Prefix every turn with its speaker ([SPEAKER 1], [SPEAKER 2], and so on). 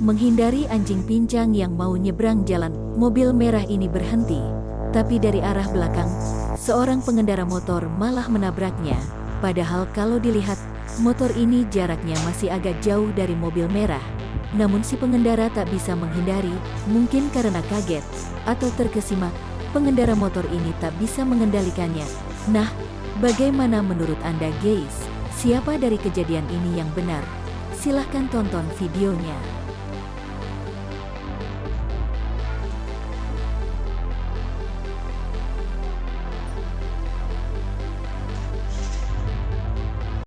[SPEAKER 1] Menghindari anjing pincang yang mau nyebrang jalan, mobil merah ini berhenti. Tapi dari arah belakang, seorang pengendara motor malah menabraknya. Padahal kalau dilihat, motor ini jaraknya masih agak jauh dari mobil merah. Namun si pengendara tak bisa menghindari, mungkin karena kaget atau terkesima, pengendara motor ini tak bisa mengendalikannya. Nah, bagaimana menurut Anda guys? Siapa dari kejadian ini yang benar? Silahkan tonton videonya.